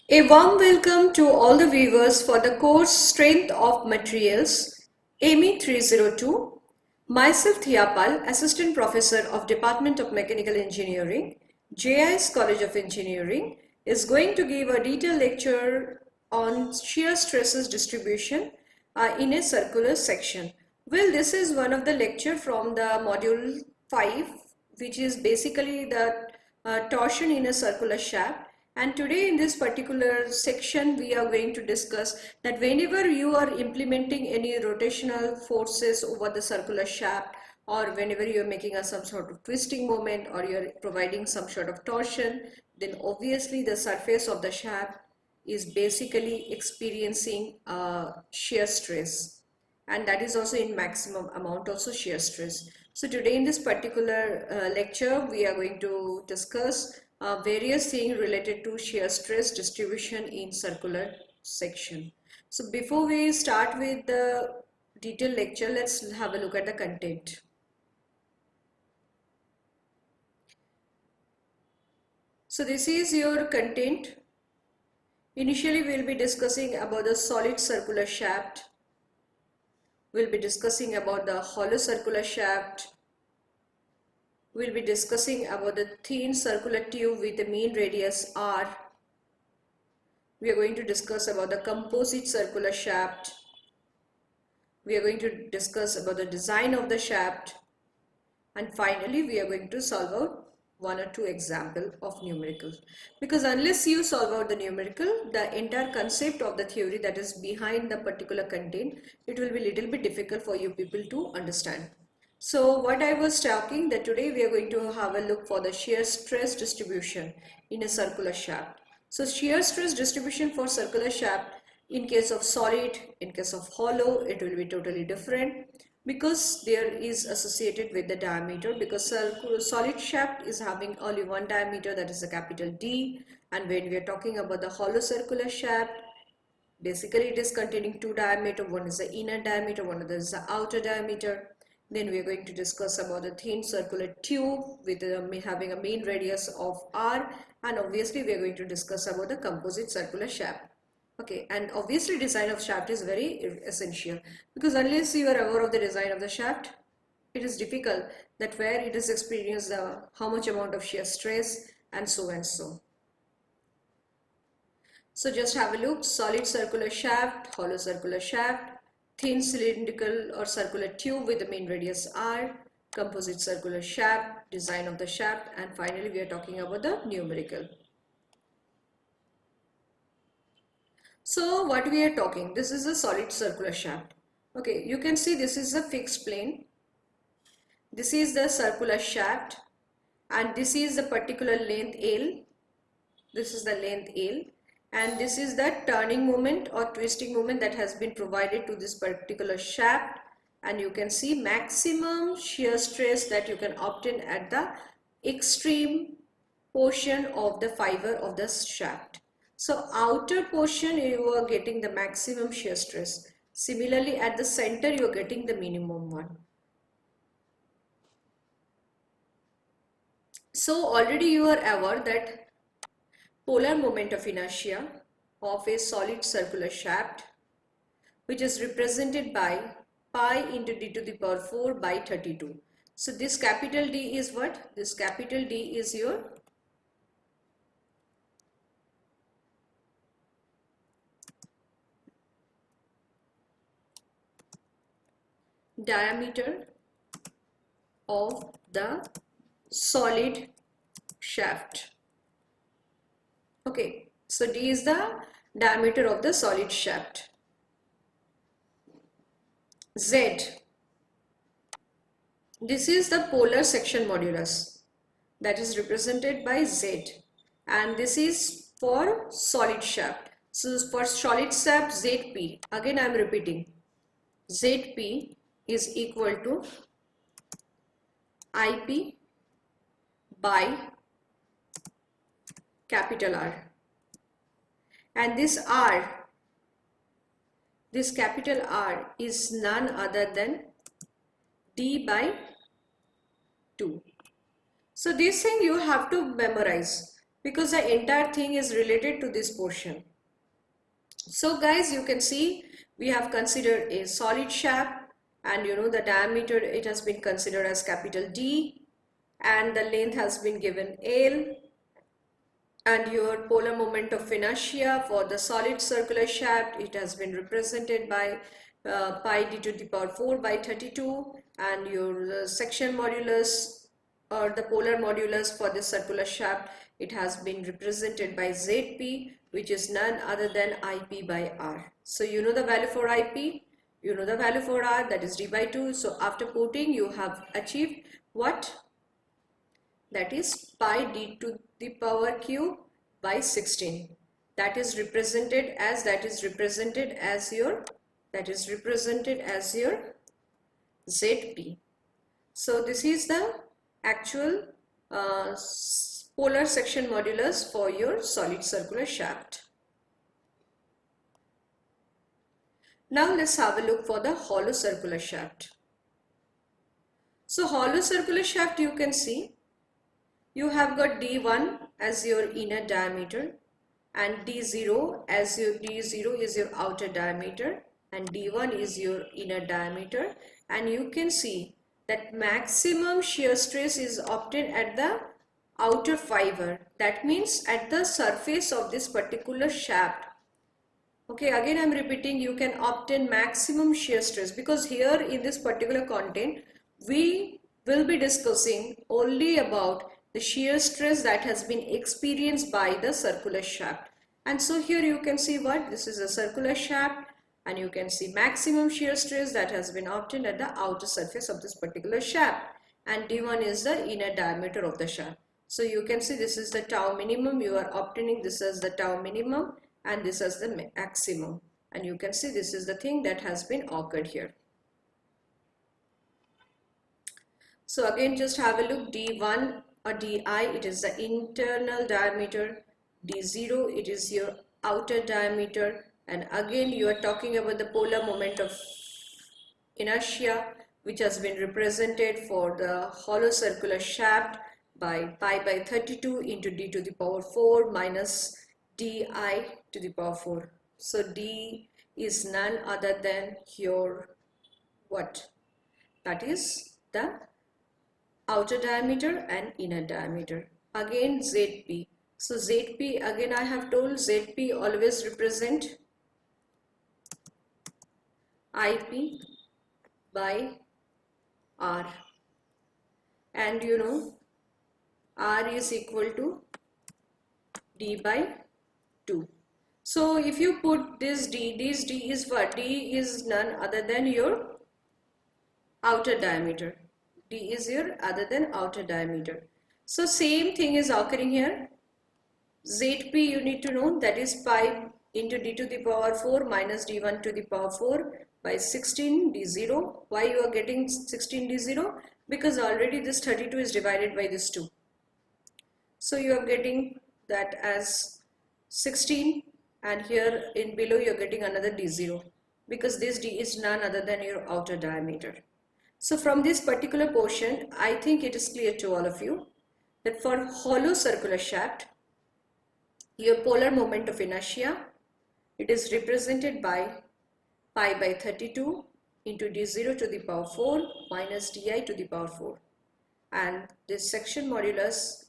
A warm welcome to all the viewers for the course Strength of Materials, AME 302. Myself Thiapal, Assistant Professor of Department of Mechanical Engineering, JIS College of Engineering, is going to give a detailed lecture on shear stresses distribution in a circular section. Well, this is one of the lecture from the module 5, which is basically the torsion in a circular shaft. And today in this particular section, we are going to discuss that whenever you are implementing any rotational forces over the circular shaft, or whenever you are making some sort of twisting moment, or you are providing some sort of torsion, then obviously the surface of the shaft is basically experiencing shear stress, and that is also in maximum amount also shear stress. So today in this particular lecture, we are going to discuss various things related to shear stress distribution in circular section. So before we start with the detailed lecture, let's have a look at the content. So this is your content. Initially, we'll be discussing about the solid circular shaft. We'll be discussing about the hollow circular shaft. We'll be discussing about the thin circular tube with the mean radius r. We are going to discuss about the composite circular shaft. We are going to discuss about the design of the shaft. And finally, we are going to solve out one or two examples of numerical. Because unless you solve out the numerical, the entire concept of the theory that is behind the particular content, it will be a little bit difficult for you people to understand. So what I was talking, that today we are going to have a look for the shear stress distribution in a circular shaft. So shear stress distribution for circular shaft, in case of solid, in case of hollow, it will be totally different, because there is associated with the diameter, because solid shaft is having only one diameter, that is a capital D, and when we are talking about the hollow circular shaft, basically it is containing two diameter, one is the inner diameter, one is the outer diameter. Then we are going to discuss about the thin circular tube with having a mean radius of r, and obviously we are going to discuss about the composite circular shaft. Okay, and obviously design of shaft is very essential, because unless you are aware of the design of the shaft, it is difficult that where it is experienced how much amount of shear stress and so and so. So just have a look: solid circular shaft, hollow circular shaft, thin cylindrical or circular tube with the mean radius r, composite circular shaft, design of the shaft, and finally we are talking about the numerical. So what we are talking, this is a solid circular shaft. Okay, you can see this is a fixed plane. This is the circular shaft, and this is the particular length L. This is the length L, and this is the turning moment or twisting moment that has been provided to this particular shaft, and you can see maximum shear stress that you can obtain at the extreme portion of the fiber of the shaft. So outer portion you are getting the maximum shear stress. Similarly, at the center you are getting the minimum one. So already you are aware that polar moment of inertia of a solid circular shaft, which is represented by pi into d to the power 4 by 32. So this capital D is what? This capital D is your diameter of the solid shaft. Okay, so D is the diameter of the solid shaft. Z, this is the polar section modulus, that is represented by Z, and this is for solid shaft. So for solid shaft, ZP, again I am repeating, ZP is equal to IP by capital R, and this R, this capital R is none other than D by 2. So this thing you have to memorize. because the entire thing is related to this portion. So guys, you can see we have considered a solid shaft, and the diameter, it has been considered as capital D, and the length has been given L, and your polar moment of inertia for the solid circular shaft, it has been represented by pi d to the power 4 by 32, and your section modulus or the polar modulus for this circular shaft, it has been represented by Zp, which is none other than Ip by R. So you know the value for Ip, you know the value for R, that is d by 2. So after putting, you have achieved what? That is pi d to the power cube by 16. That is represented as your Zp. So this is the actual polar section modulus for your solid circular shaft. Now let's have a look for the hollow circular shaft. So hollow circular shaft, you can see you have got D1 as your inner diameter, and D0 as your D0 is your outer diameter, and D1 is your inner diameter, and you can see that maximum shear stress is obtained at the outer fiber, that means at the surface of this particular shaft. Okay, again I'm repeating, you can obtain maximum shear stress, because here in this particular content we will be discussing only about the shear stress that has been experienced by the circular shaft. And so here you can see what this is, a circular shaft, and you can see maximum shear stress that has been obtained at the outer surface of this particular shaft, and D1 is the inner diameter of the shaft. So you can see this is the tau minimum you are obtaining, this is the tau minimum, and this is the maximum, and you can see this is the thing that has been occurred here. So again, just have a look. D1 or Di, it is the internal diameter. D0, it is your outer diameter, and again you are talking about the polar moment of inertia, which has been represented for the hollow circular shaft by pi by 32 into d to the power 4 minus di to the power 4. So d is none other than your what? That is the outer diameter and inner diameter. Again Zp. So Zp, again I have told Zp always represent Ip by R, and R is equal to D by 2. So if you put this D is what? D is none other than your outer diameter. D is your other than outer diameter. So same thing is occurring here. Zp you need to know, that is pi into d to the power 4 minus d1 to the power 4 by 16 d0. Why you are getting 16 d0? Because already this 32 is divided by this 2. So you are getting that as 16, and here in below you are getting another d0, because this d is none other than your outer diameter. So from this particular portion, I think it is clear to all of you that for hollow circular shaft, your polar moment of inertia, it is represented by pi by 32 into d0 to the power 4 minus di to the power 4, and this section modulus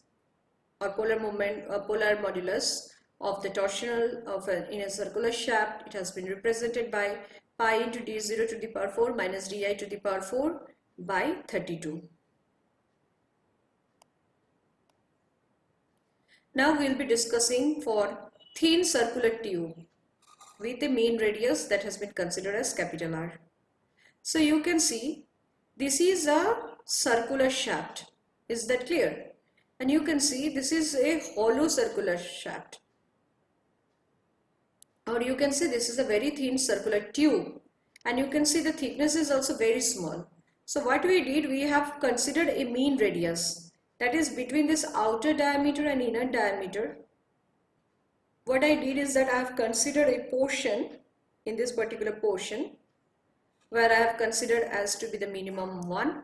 or polar moment or polar modulus of the torsional of in a circular shaft, it has been represented by pi into d0 to the power 4 minus di to the power 4 by 32. Now we will be discussing for thin circular tube with a mean radius that has been considered as capital R. So you can see this is a circular shaft. Is that clear? And you can see this is a hollow circular shaft. Or you can say this is a very thin circular tube, and you can see the thickness is also very small. So what we did, we have considered a mean radius, that is between this outer diameter and inner diameter. What I did is that I have considered a portion in this particular portion where I have considered as to be the minimum 1,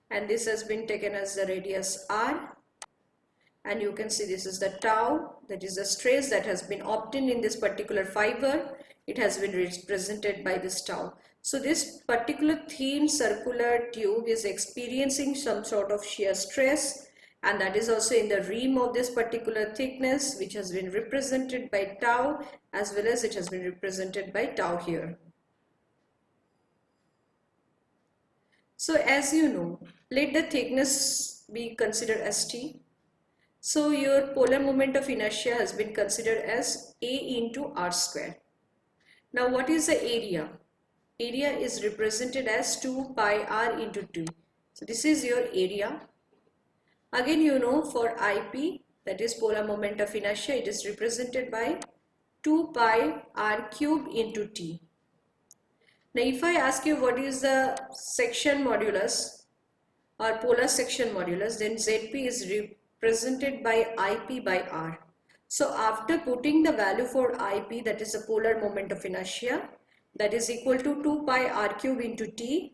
and this has been taken as the radius R, and you can see this is the tau, that is the stress that has been obtained in this particular fiber. It has been represented by this tau. So this particular thin circular tube is experiencing some sort of shear stress, and that is also in the rim of this particular thickness, which has been represented by tau, as well as it has been represented by tau here. So as you know, let the thickness be considered as T. So your polar moment of inertia has been considered as A into R square. Now what is the area? Area is represented as 2 pi R into 2. So this is your area. Again, you know, for IP, that is polar moment of inertia, it is represented by 2 pi R cube into T. Now if I ask you what is the section modulus or polar section modulus, then Zp is represented by IP by R. So after putting the value for IP, that is the polar moment of inertia, that is equal to 2 pi R cube into T,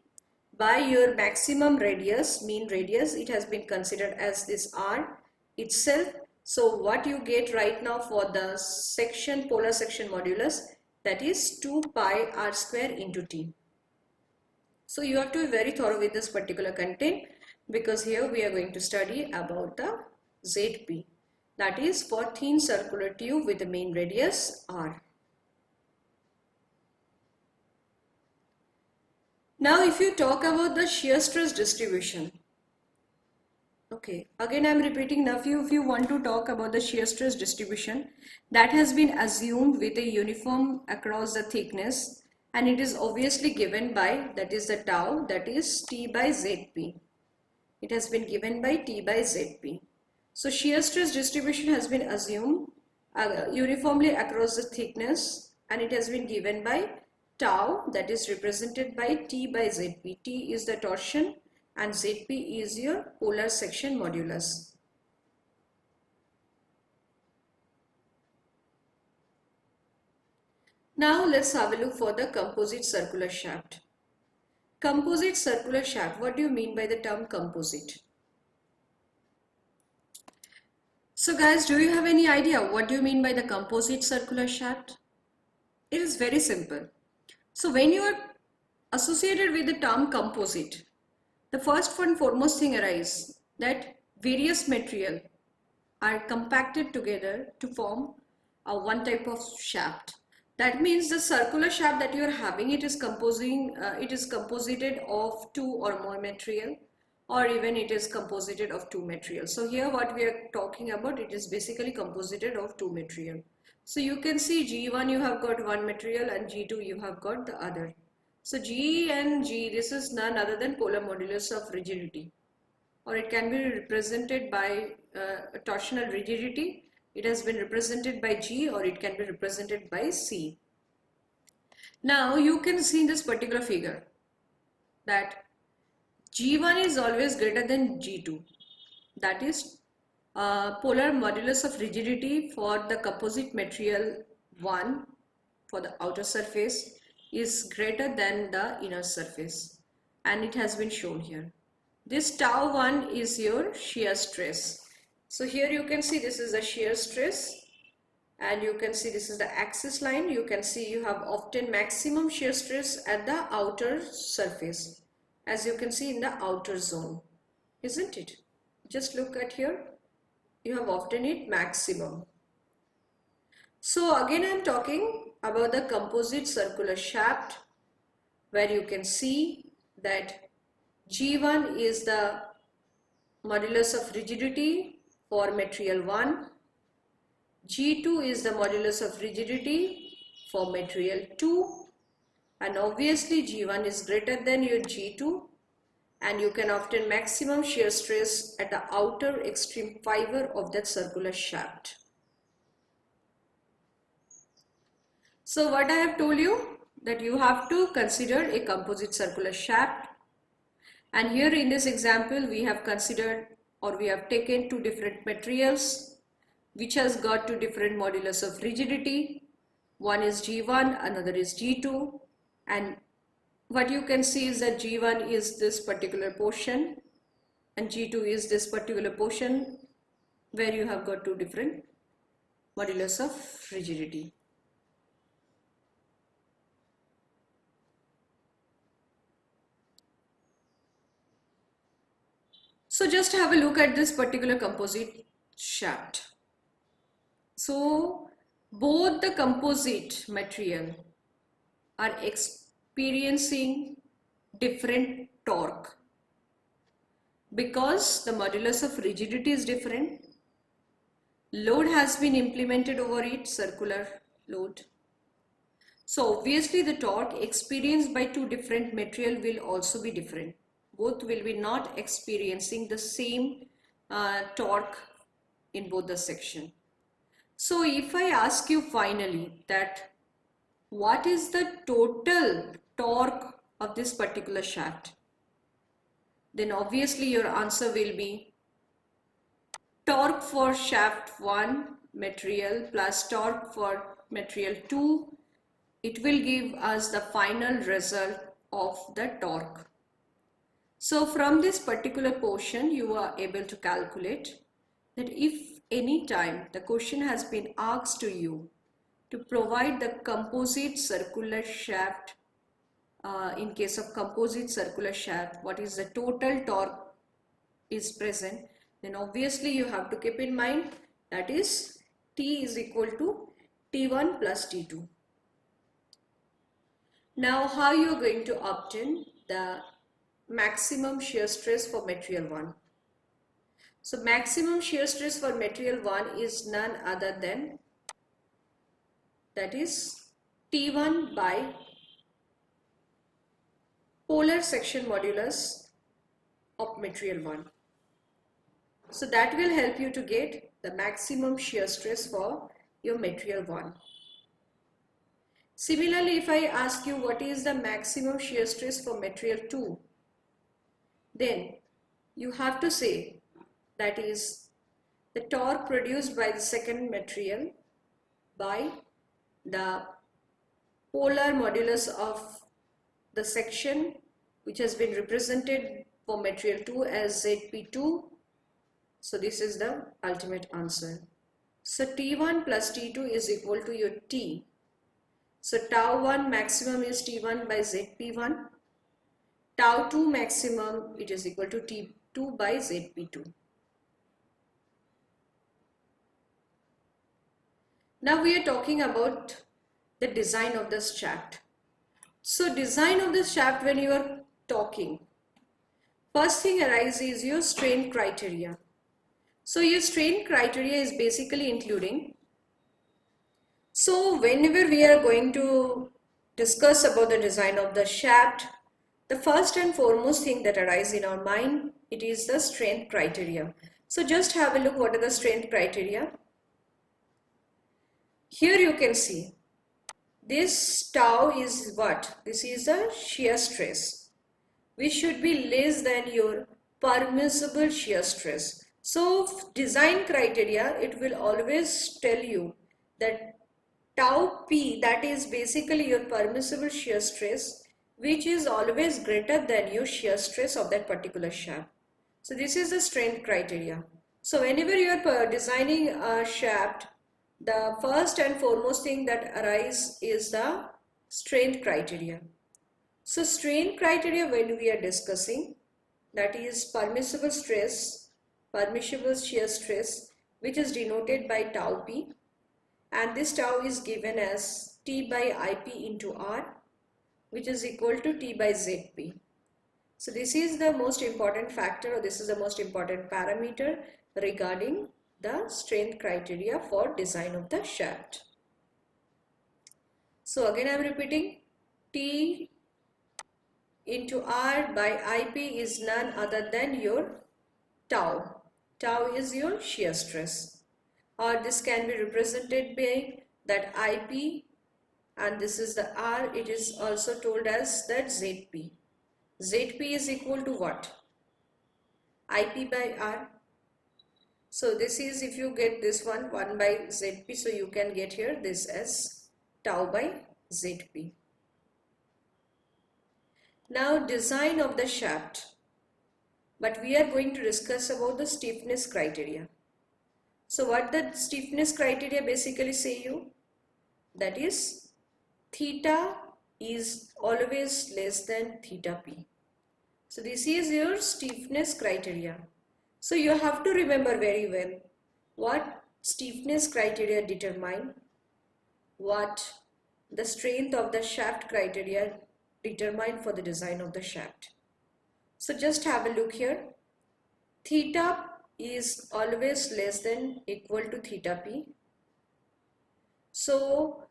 by your maximum radius, mean radius, it has been considered as this R itself. So what you get right now for the section, polar section modulus, that is 2 pi R square into T. So you have to be very thorough with this particular content, because here we are going to study about the Zp, that is for thin circular tube with the main radius R. Now if you talk about the shear stress distribution, okay, again I am repeating, now if you want to talk about the shear stress distribution, that has been assumed with a uniform across the thickness, and it is obviously given by, that is the tau, that is T by Zp. It has been given by T by Zp. So shear stress distribution has been assumed uniformly across the thickness, and it has been given by tau, that is represented by T by Zp. T is the torsion and Zp is your polar section modulus. Now let's have a look for the composite circular shaft. Composite circular shaft, what do you mean by the term composite? So guys, do you have any idea what do you mean by the composite circular shaft? It is very simple. So when you are associated with the term composite, the first and foremost thing arises that various material are compacted together to form one type of shaft. That means the circular shaft that you are having, it is composited of two or more material, or even it is composited of two materials. So here what we are talking about, it is basically composited of two material. So you can see G1 you have got one material and G2 you have got the other. So G and G, this is none other than polar modulus of rigidity, or it can be represented by torsional rigidity. It has been represented by G, or it can be represented by C. Now you can see in this particular figure that G1 is always greater than G2. That is polar modulus of rigidity for the composite material 1 for the outer surface is greater than the inner surface, and it has been shown here. This tau 1 is your shear stress. So here you can see this is the shear stress, and you can see this is the axis line. You can see you have obtained maximum shear stress at the outer surface, as you can see in the outer zone, isn't it? Just look at here, you have obtained it maximum. So again I am talking about the composite circular shaft, where you can see that G1 is the modulus of rigidity for material 1, G2 is the modulus of rigidity for material 2, and obviously G1 is greater than your G2, and you can obtain maximum shear stress at the outer extreme fiber of that circular shaft. So what I have told you, that you have to consider a composite circular shaft, and here in this example we have considered, or we have taken two different materials which has got two different modulus of rigidity. One is G1, another is G2, and what you can see is that G1 is this particular portion and G2 is this particular portion where you have got two different modulus of rigidity. So just have a look at this particular composite shaft. So both the composite material are experiencing different torque because the modulus of rigidity is different. Load has been implemented over it, circular load. So obviously the torque experienced by two different material will also be different. Both will be not experiencing the same torque in both the section. So if I ask you finally that what is the total torque of this particular shaft, then obviously your answer will be torque for shaft 1 material plus torque for material 2. It will give us the final result of the torque. So from this particular portion, you are able to calculate that if any time the question has been asked to you to provide the composite circular shaft, in case of composite circular shaft, what is the total torque is present, then obviously you have to keep in mind that is T is equal to T1 plus T2. Now how you are going to obtain the maximum shear stress for material 1? So maximum shear stress for material 1 is none other than, that is T1 by polar section modulus of material 1. So that will help you to get the maximum shear stress for your material 1. Similarly, if I ask you what is the maximum shear stress for material 2, then you have to say that is the torque produced by the second material by the polar modulus of the section which has been represented for material 2 as ZP2. So this is the ultimate answer. So T1 plus T2 is equal to your T. So tau 1 maximum is T1 by ZP1. Tau 2 maximum, it is equal to T2 by ZP2. Now we are talking about the design of the shaft. So design of the shaft, when you are talking, first thing arises is your strain criteria. So your strain criteria is basically including, so whenever we are going to discuss about the design of the shaft, the first and foremost thing that arises in our mind, it is the strength criteria. So just have a look what are the strength criteria. Here you can see this tau is what? This is the shear stress, which should be less than your permissible shear stress. So design criteria, it will always tell you that tau p, that is basically your permissible shear stress, which is always greater than your shear stress of that particular shaft. So this is the strength criteria. So whenever you are designing a shaft, the first and foremost thing that arises is the strength criteria. So strain criteria, when we are discussing, that is permissible stress, permissible shear stress, which is denoted by tau p, and this tau is given as T by IP into R, which is equal to T by ZP. So this is the most important factor, or this is the most important parameter regarding the strength criteria for design of the shaft. So again I am repeating, T into R by IP is none other than your tau. Tau is your shear stress, or this can be represented by that IP, and this is the R, it is also told as that ZP. ZP is equal to what? IP by R. So this is, if you get this one 1 by ZP, so you can get here this as tau by ZP. Now design of the shaft, but we are going to discuss about the stiffness criteria. So what the stiffness criteria basically say you? That is theta is always less than theta p. So this is your stiffness criteria. So you have to remember very well what stiffness criteria determine, what the strength of the shaft criteria determine for the design of the shaft. So just have a look here. Theta is always less than equal to theta p. So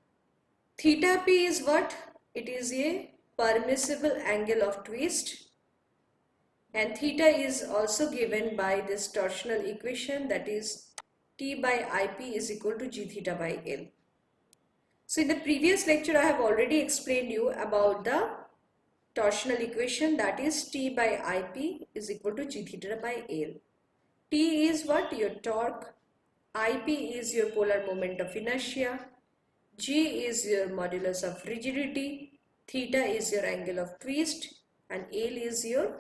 theta p is what? It is a permissible angle of twist, and theta is also given by this torsional equation, that is T by IP is equal to G theta by L. So in the previous lecture I have already explained you about the torsional equation, that is T by IP is equal to G theta by L. T is what? Your torque. IP is your polar moment of inertia. G is your modulus of rigidity. Theta is your angle of twist, and L is your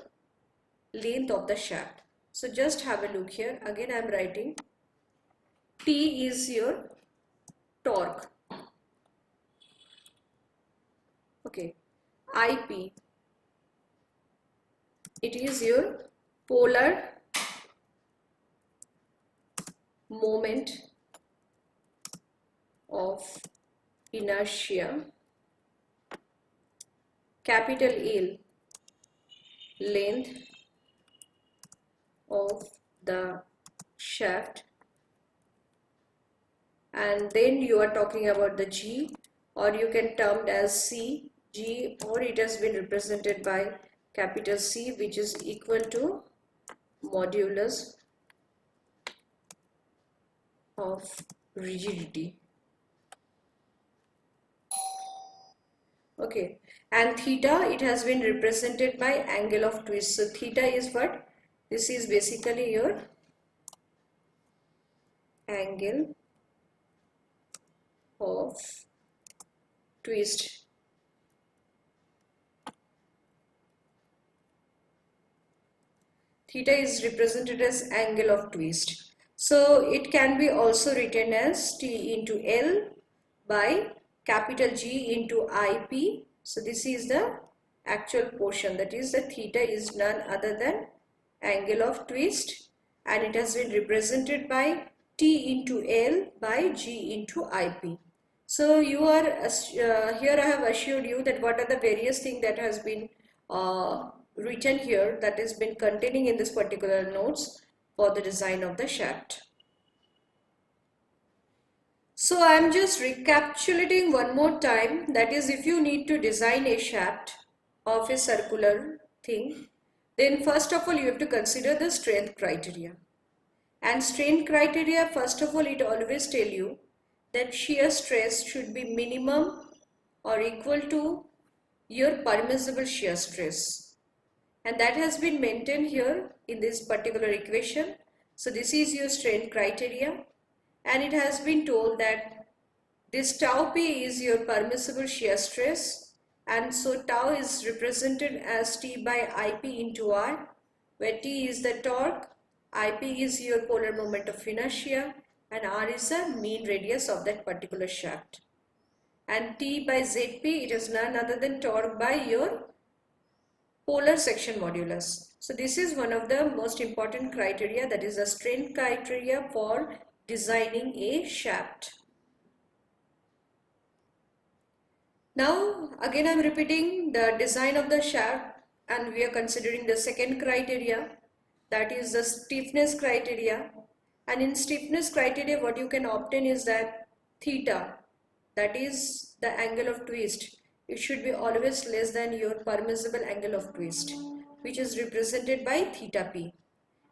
length of the shaft. So just have a look here. Again I am writing T is your torque. Okay. IP, it is your polar moment of inertia. Capital L, length of the shaft. And then you are talking about the G, or you can term it as C, G, or it has been represented by capital C, which is equal to modulus of rigidity. Okay, and theta, it has been represented by angle of twist. So theta is what? This is basically your angle of twist. Theta is represented as angle of twist. So it can be also written as T into L by capital G into IP. So this is the actual portion, that is the theta is none other than angle of twist, and it has been represented by T into L by G into IP. So you are here I have assured you that what are the various things that has been written here, that has been containing in this particular notes for the design of the shaft. So I am just recapitulating one more time, that is, if you need to design a shaft of a circular thing, then first of all you have to consider the strength criteria. And strength criteria, first of all, it always tell you that shear stress should be minimum or equal to your permissible shear stress, and that has been maintained here in this particular equation. So this is your strength criteria, and it has been told that this tau p is your permissible shear stress, and so tau is represented as T by IP into R, where T is the torque, IP is your polar moment of inertia, and R is the mean radius of that particular shaft. And T by Zp, it is none other than torque by your polar section modulus. So this is one of the most important criteria, that is the strength criteria for designing a shaft. Now again I am repeating the design of the shaft, and we are considering the second criteria, that is the stiffness criteria. And in stiffness criteria what you can obtain is that theta, that is the angle of twist, it should be always less than your permissible angle of twist, which is represented by theta p.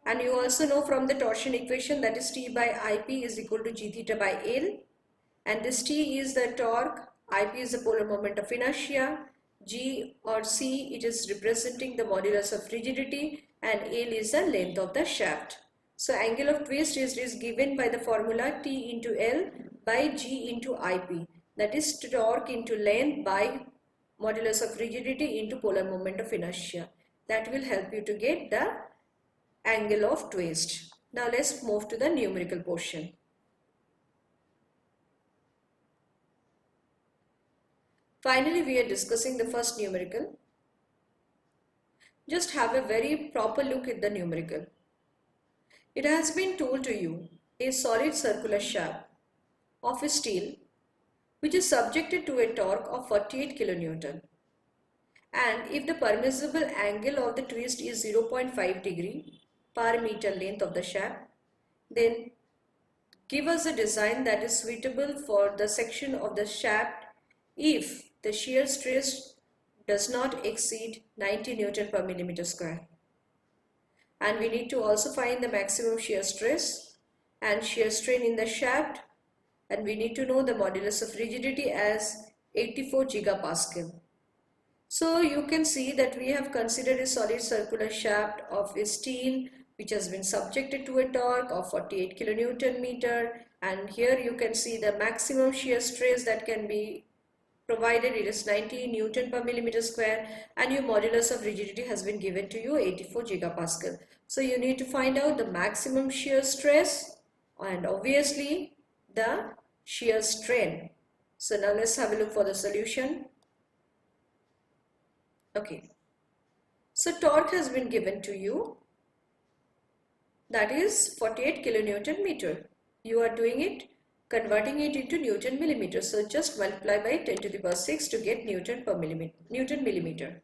And you also know from the torsion equation, that is T by IP is equal to G theta by L, and this T is the torque, IP is the polar moment of inertia, G or C, it is representing the modulus of rigidity, and L is the length of the shaft. So angle of twist is given by the formula T into L by G into IP, that is torque into length by modulus of rigidity into polar moment of inertia. That will help you to get the angle of twist. Now let's move to the numerical portion. Finally, we are discussing the first numerical. Just have a very proper look at the numerical. It has been told to you a solid circular shaft of steel which is subjected to a torque of 48 kilonewton. And if the permissible angle of the twist is 0.5 degree per meter length of the shaft, then give us a design that is suitable for the section of the shaft if the shear stress does not exceed 90 Newton per millimeter square. And we need to also find the maximum shear stress and shear strain in the shaft, and we need to know the modulus of rigidity as 84 gigapascal. So you can see that we have considered a solid circular shaft of steel which has been subjected to a torque of 48 kilonewton meter, and here you can see the maximum shear stress that can be provided, it is 90 Newton per millimeter square, and your modulus of rigidity has been given to you 84 gigapascal. So you need to find out the maximum shear stress and obviously the shear strain. So now let's have a look for the solution. Okay, so torque has been given to you, that is 48 kilonewton meter. You are doing it, converting it into Newton millimeter. So just multiply by 10 to the power 6 to get Newton millimeter.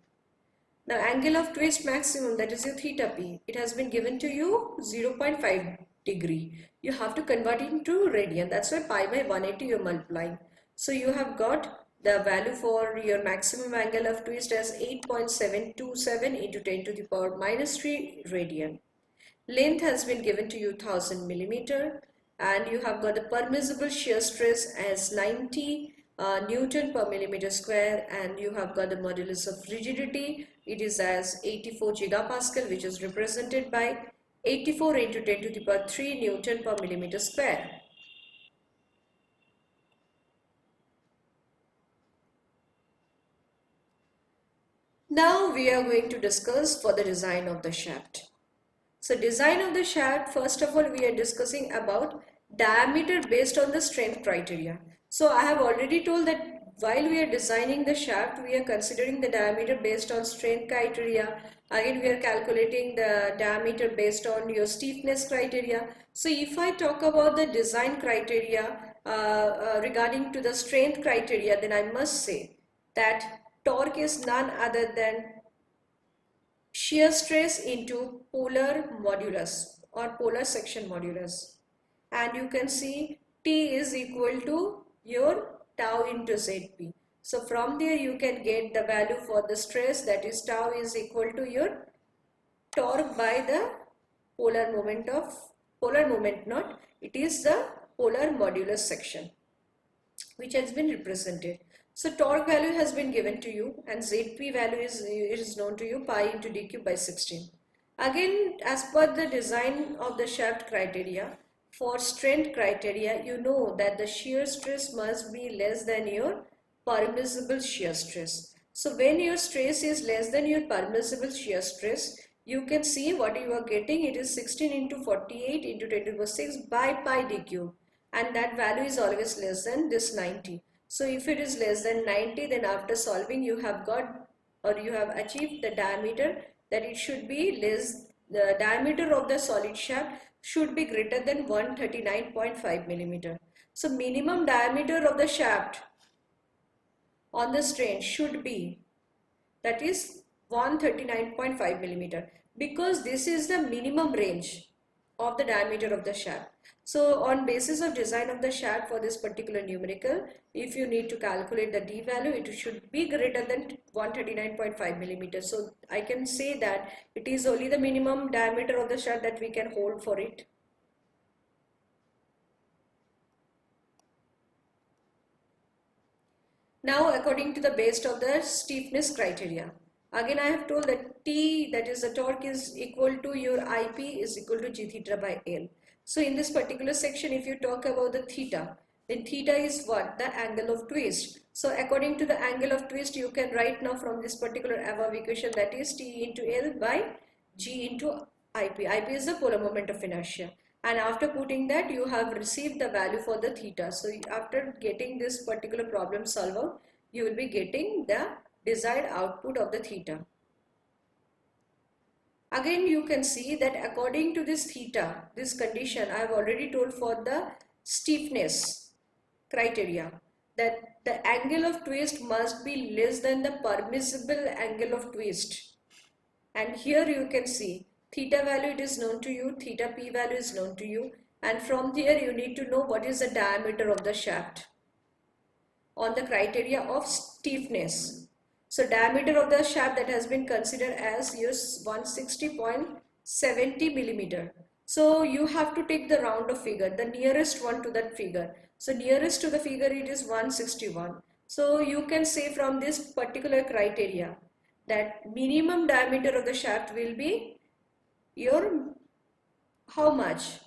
Now angle of twist maximum, that is your theta p, it has been given to you 0.5 degree. You have to convert it into radian. That's why pi by 180 you're multiplying. So you have got the value for your maximum angle of twist as 8.727 into 10 to the power minus 3 radian. Length has been given to you 1000 millimeter, and you have got the permissible shear stress as 90 Newton per millimeter square, and you have got the modulus of rigidity, it is as 84 gigapascal, which is represented by 84 into 10 to the power 3 Newton per millimeter square. Now we are going to discuss for the design of the shaft. So design of the shaft, first of all we are discussing about diameter based on the strength criteria. So I have already told that while we are designing the shaft, we are considering the diameter based on strength criteria. Again, we are calculating the diameter based on your stiffness criteria. So if I talk about the design criteria regarding to the strength criteria, then I must say that torque is none other than shear stress into polar modulus or polar section modulus. And you can see T is equal to your tau into Zp. So from there you can get the value for the stress, that is tau is equal to your torque by the polar moment not, it is the polar modulus section which has been represented. So torque value has been given to you, and Zp value is known to you, pi into dq by 16. Again, as per the design of the shaft criteria, for strength criteria, you know that the shear stress must be less than your permissible shear stress. So when your stress is less than your permissible shear stress, you can see what you are getting. It is 16 into 48 into 10 to the power 6 by pi dq, and that value is always less than this 90. So if it is less than 90, then after solving you have got, or you have achieved the diameter, that it should be less, the diameter of the solid shaft should be greater than 139.5 millimeter. So minimum diameter of the shaft on the strain should be, that is 139.5 millimeter, because this is the minimum range of the diameter of the shaft. So on basis of design of the shaft for this particular numerical, if you need to calculate the D value, it should be greater than 139.5 millimeters. So I can say that it is only the minimum diameter of the shaft that we can hold for it. Now according to the based of the stiffness criteria, again I have told that T, that is the torque, is equal to your IP is equal to G theta by L. So in this particular section, if you talk about the theta, then theta is what? The angle of twist. So according to the angle of twist, you can write now from this particular above equation, that is T into L by G into IP. IP is the polar moment of inertia. And after putting that, you have received the value for the theta. So after getting this particular problem solved out, you will be getting the desired output of the theta. Again, you can see that according to this theta, this condition I have already told for the stiffness criteria, that the angle of twist must be less than the permissible angle of twist. And here you can see theta value, it is known to you, theta p value is known to you, and from there you need to know what is the diameter of the shaft on the criteria of stiffness. So diameter of the shaft that has been considered as is 160.70 millimeter. So you have to take the round of figure, the nearest one to that figure. So nearest to the figure it is 161. So you can say from this particular criteria that minimum diameter of the shaft will be your how much?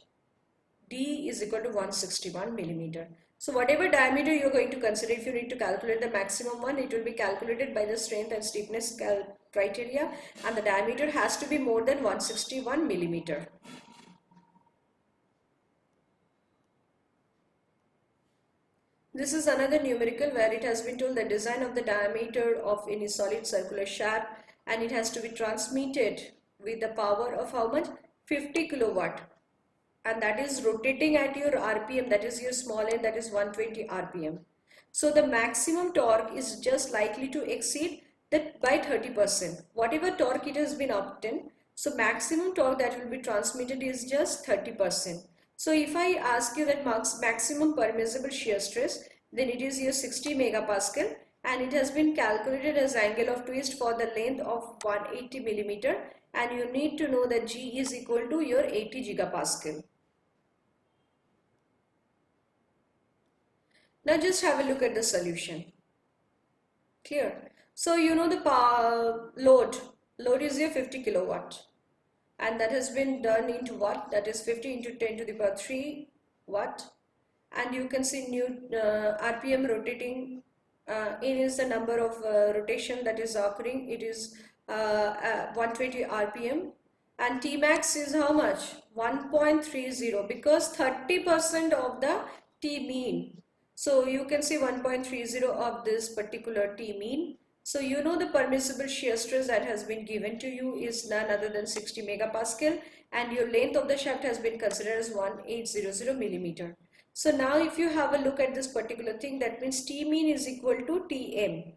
D is equal to 161 millimeter. So whatever diameter you're going to consider, if you need to calculate the maximum one, it will be calculated by the strength and stiffness criteria, and the diameter has to be more than 161 millimeter. This is another numerical where it has been told the design of the diameter of any solid circular shaft, and it has to be transmitted with the power of how much? 50 kilowatt, and that is rotating at your RPM, that is your small n, that is 120 RPM. So the maximum torque is just likely to exceed that by 30%. Whatever torque it has been obtained, so maximum torque that will be transmitted is just 30%. So if I ask you that maximum permissible shear stress, then it is your 60 megapascal, and it has been calculated as angle of twist for the length of 180 millimeter, and you need to know that G is equal to your 80 gigapascal. Now just have a look at the solution. Clear? So you know the power load. Load is your 50 kilowatt, and that has been done into watt. That is 50 into 10 to the power 3 watt. And you can see new RPM rotating. N is the number of rotation that is occurring. It is 120 RPM. And Tmax is how much? 1.30, because 30% of the T mean. So you can see 1.30 of this particular T mean. So you know the permissible shear stress that has been given to you is none other than 60 megapascal, and your length of the shaft has been considered as 1800 millimeter. So now if you have a look at this particular thing, that means T mean is equal to Tm.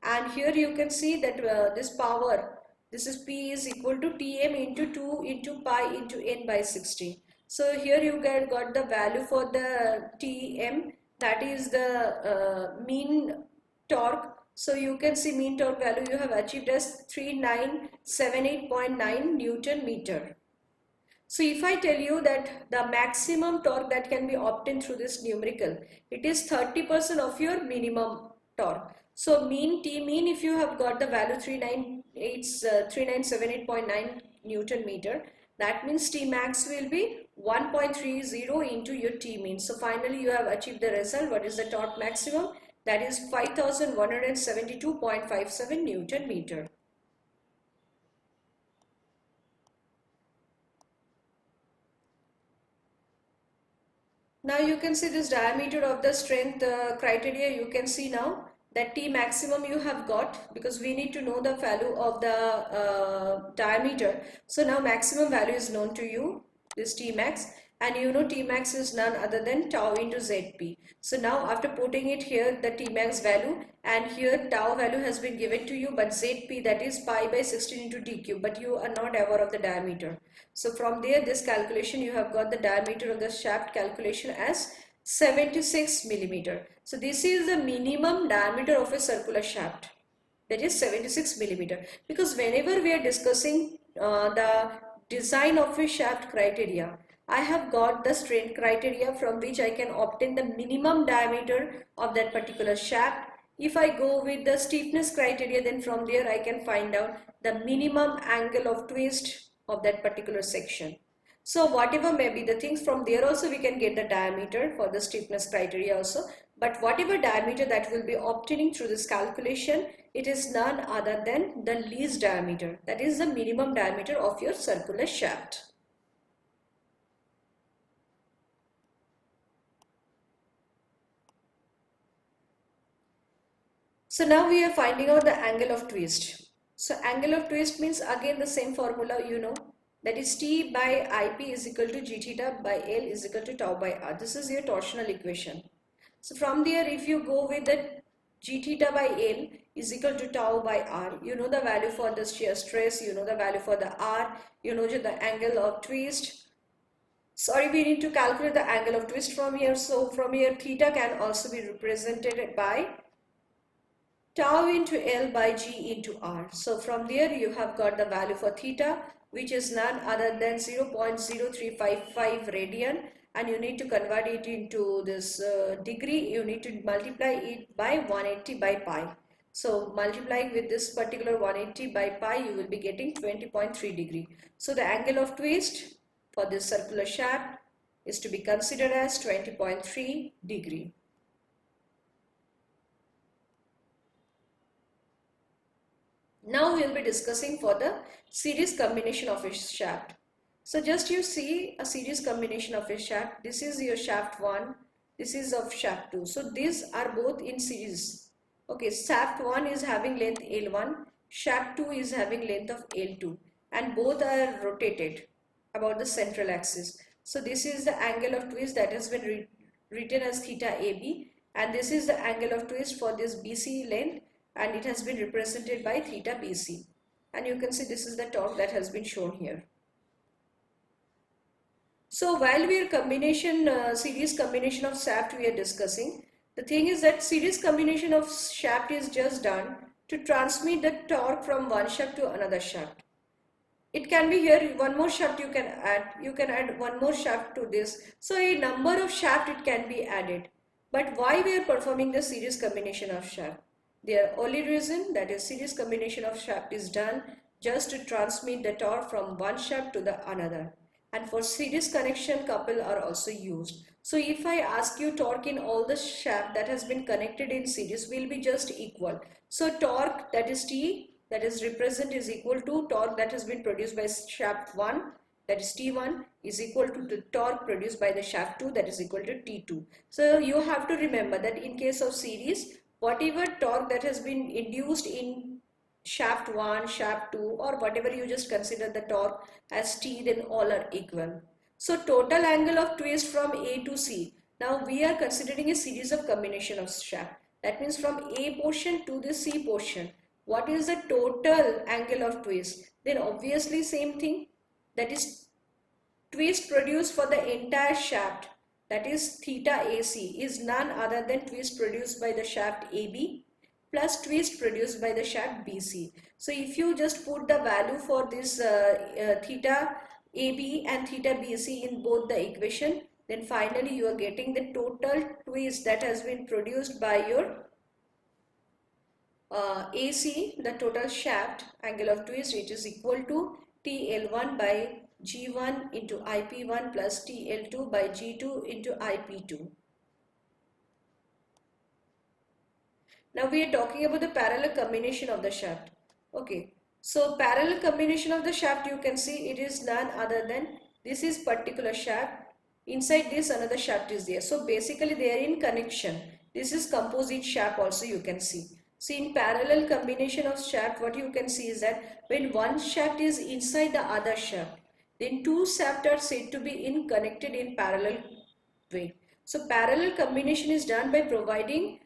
And here you can see that this power, this is P is equal to Tm into 2 into pi into n by 60. So here you got the value for the Tm, that is the mean torque. So you can see mean torque value you have achieved as 3978.9 Newton meter. So if I tell you that the maximum torque that can be obtained through this numerical, it is 30% of your minimum torque. So mean T mean, if you have got the value 3978.9 Newton meter, that means T max will be 1.30 into your T mean. So finally you have achieved the result. What is the torque maximum? That is 5172.57 Newton meter. Now you can see this diameter of the strength criteria. You can see now that T maximum you have got, because we need to know the value of the diameter. So now maximum value is known to you, this T max, and you know T max is none other than tau into Zp. So now after putting it here, the T max value, and here tau value has been given to you, but Zp, that is pi by 16 into d cube, but you are not aware of the diameter. So from there, this calculation, you have got the diameter of the shaft calculation as 76 millimeter. So this is the minimum diameter of a circular shaft, that is 76 millimeter. Because whenever we are discussing the design of a shaft criteria, I have got the strength criteria from which I can obtain the minimum diameter of that particular shaft. If I go with the stiffness criteria, then from there I can find out the minimum angle of twist of that particular section. So whatever may be the things, from there also we can get the diameter for the stiffness criteria also. But whatever diameter that will be obtaining through this calculation, it is none other than the least diameter. That is the minimum diameter of your circular shaft. So now we are finding out the angle of twist. So angle of twist means again the same formula you know, that is T by IP is equal to G theta by L is equal to tau by R. This is your torsional equation. So from there, if you go with the G theta by L is equal to tau by R, you know the value for the shear stress, you know the value for the R, you know the angle of twist. Sorry, we need to calculate the angle of twist from here. So from here, theta can also be represented by tau into L by G into R. So from there you have got the value for theta, which is none other than 0.0355 radian, and you need to convert it into this degree. You need to multiply it by 180 by pi. So multiplying with this particular 180 by pi, you will be getting 20.3 degree. So the angle of twist for this circular shaft is to be considered as 20.3 degree. Now we will be discussing for the series combination of a shaft. So just you see a series combination of a shaft. This is your shaft 1. This is of shaft 2. So these are both in series. Okay, shaft 1 is having length L1. Shaft 2 is having length of L2. And both are rotated about the central axis. So this is the angle of twist that has been written as theta AB. And this is the angle of twist for this BC length, and it has been represented by theta BC, and you can see this is the torque that has been shown here. So while we are series combination of shaft we are discussing, the thing is that series combination of shaft is just done to transmit the torque from one shaft to another shaft. It can be here one more shaft you can add one more shaft to this, so a number of shaft it can be added. But why we are performing the series combination of shaft? The only reason, that is series combination of shaft is done just to transmit the torque from one shaft to the another. And for series connection, couple are also used. So if I ask you torque in all the shaft that has been connected in series will be just equal. So torque, that is T, that is represent is equal to torque that has been produced by shaft 1, that is T1, is equal to the torque produced by the shaft 2, that is equal to T2. So you have to remember that in case of series, whatever torque that has been induced in shaft 1, shaft 2, or whatever you just consider the torque as T, then all are equal. So total angle of twist from A to C. Now we are considering a series of combination of shaft. That means from A portion to the C portion. What is the total angle of twist? Then obviously same thing, that is twist produced for the entire shaft, that is theta AC, is none other than twist produced by the shaft AB plus twist produced by the shaft BC. So if you just put the value for this theta AB and theta BC in both the equation, then finally you are getting the total twist that has been produced by your AC, the total shaft angle of twist, which is equal to TL1 by G1 into IP1 plus TL2 by G2 into IP2. Now we are talking about the parallel combination of the shaft. Okay, so parallel combination of the shaft, you can see it is none other than this is particular shaft. Inside this another shaft is there. So basically they are in connection. This is composite shaft also you can see. See, in parallel combination of shaft, what you can see is that when one shaft is inside the other shaft, then two shafts are said to be connected in parallel way. So parallel combination is done by providing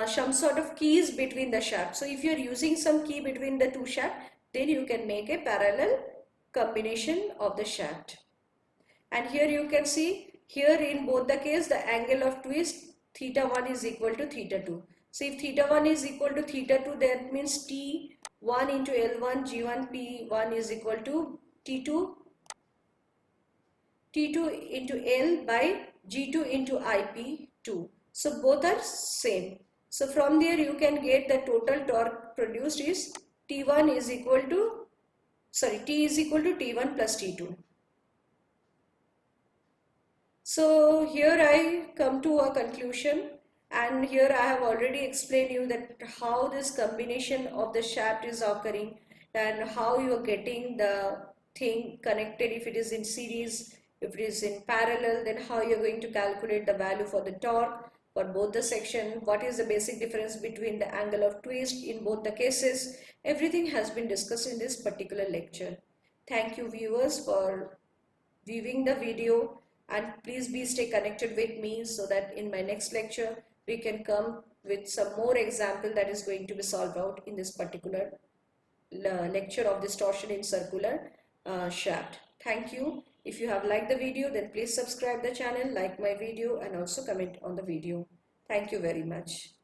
some sort of keys between the shafts. So if you are using some key between the two shafts, then you can make a parallel combination of the shaft. And here you can see, here in both the case, the angle of twist theta 1 is equal to theta 2. So if theta 1 is equal to theta 2, that means T1 into L1 G1 P1 is equal to T2 into L by G2 into IP2. So both are same. So from there you can get the total torque produced is T1 is equal to, T is equal to T1 plus T2. So here I come to a conclusion, and here I have already explained you that how this combination of the shaft is occurring and how you are getting the thing connected. If it is in series, if it is in parallel, then how you are going to calculate the value for the torque. for both the section, what is the basic difference between the angle of twist in both the cases. Everything has been discussed in this particular lecture. Thank you viewers for viewing the video, and please stay connected with me so that in my next lecture we can come with some more example that is going to be solved out in this particular lecture of distortion in circular shaft. Thank you. If you have liked the video, then please subscribe the channel, like my video, and also comment on the video. Thank you very much.